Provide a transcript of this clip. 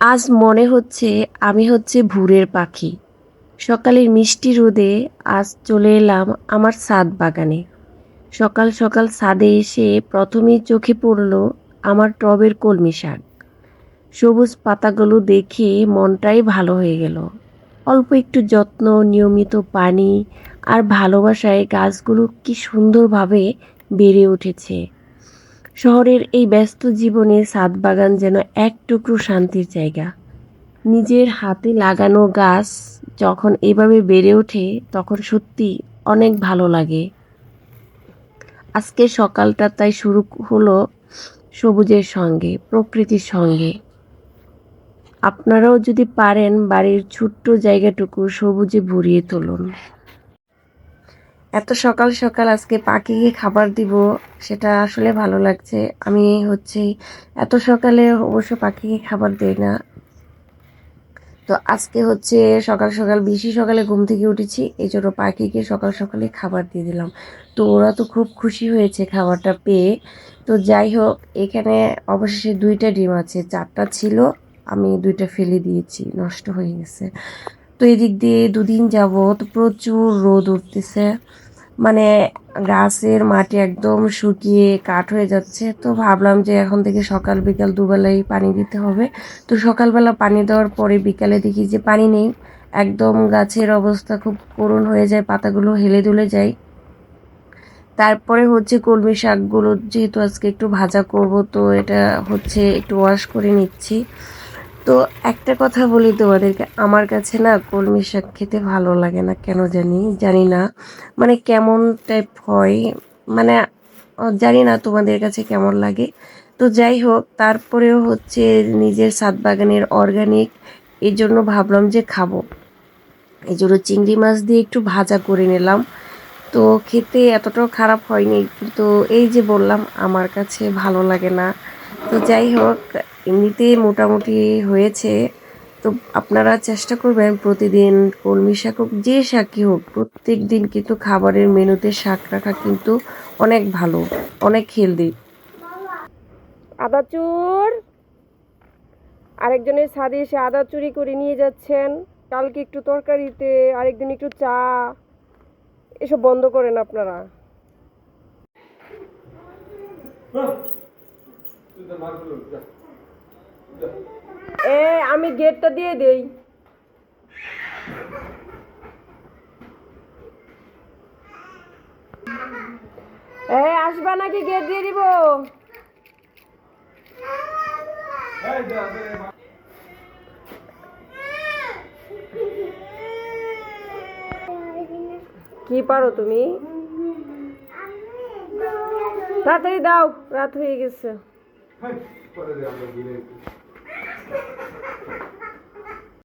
আজ মনে হচ্ছে আমি হচ্ছে ভোরের পাখি। সকালের মিষ্টি রোদে আজ চলে এলাম আমার ছাদ বাগানে। সকাল সকাল ছাদে এসে প্রথমেই চোখে পড়ল আমার টবের কলমি শাক। সবুজ পাতাগুলো দেখে মনটাই ভালো হয়ে গেল। অল্প একটু যত্ন, নিয়মিত পানি আর ভালোবাসায় গাছগুলো কি সুন্দরভাবে বেড়ে উঠেছে। শহরের এই ব্যস্ত জীবনে ছাদ বাগান যেন এক টুকরো শান্তির জায়গা। নিজের হাতে লাগানো গাছ যখন এভাবে বেড়ে ওঠে তখন সত্যি অনেক ভালো লাগে। আজকের সকালটা তাই শুরু হলো সবুজের সঙ্গে, প্রকৃতির সঙ্গে। আপনারাও যদি পারেন বাড়ির ছোট্ট জায়গাটুকু সবুজে ভরিয়ে তুলুন। এত সকাল সকাল আজকে পাখিকে খাবার দিব, সেটা আসলে ভালো লাগছে। আমি হচ্ছে এত সকালে অবশ্য পাখিকে খাবার দেই না। তো আজকে হচ্ছে সকাল সকাল বেশি সকালে ঘুম থেকে উঠেছি, এই জন্য পাখিকে সকাল সকালে খাবার দিয়ে দিলাম। তো ওরা তো খুব খুশি হয়েছে খাবারটা পেয়ে। তো যাই হোক, এখানে অবশেষে 2টা ডিম আছে, 4টা ছিল, আমি 2টা ফেলে দিয়েছি, নষ্ট হয়ে গেছে। তো এদিক দিয়ে 2 দিন যাবত প্রচুর রোদ উঠতেছে, মানে গাছের মাটি একদম শুকিয়ে কাঠ হয়ে যাচ্ছে। তো ভাবলাম যে এখন থেকে সকাল বিকাল দুবেলাই পানি দিতে হবে। তো সকালবেলা পানি দেওয়ার পরে বিকালে দেখি যে পানি নেই, একদম গাছের অবস্থা খুব করুণ হয়ে যায়, পাতাগুলো হেলে দুলে যায়। তারপরে হচ্ছে কলমি শাকগুলো যেহেতু আজকে একটু ভাজা করব, তো এটা হচ্ছে একটু ওয়াশ করে নিচ্ছি। তো একটা কথা বলি তোমাদেরকে, আমার কাছে না কলমি শাক খেতে ভালো লাগে না, কেন জানি না, মানে কেমন টাইপ হয়, মানে জানি না তোমাদের কাছে কেমন লাগে। তো যাই হোক, তারপরেও হচ্ছে নিজের ছাদ বাগানের অর্গানিক, এই জন্য ভাবলাম যে খাবো। এই জন্য চিংড়ি মাছ দিয়ে একটু ভাজা করে নিলাম। তো খেতে এতটাও খারাপ হয়নি, কিন্তু এই যে বললাম আমার কাছে ভালো লাগে না। তো যাই হোক, এমনিতে মোটামুটি হয়েছে। তো আপনারা চেষ্টা করবেন প্রতিদিন কলমি শাক হোক, যে শাকই হোক, প্রত্যেক দিন কিন্তু খাবারের মেনুতে শাক রাখা কিন্তু অনেক ভালো, অনেক হেলদি। আদা চুর, আরেকজনের ছাদে এসে আদা চুরি করে নিয়ে যাচ্ছেন। কালকে একটু তরকারিতে, আরেকদিন একটু চা, এসব বন্ধ করেন আপনারা। এ, আমি গেটটা দিয়ে দেই। আসবা নাকি গেট দিয়ে দিব? কি পারো তুমি? তাড়াতাড়ি দাও, রাত হয়ে গেছে।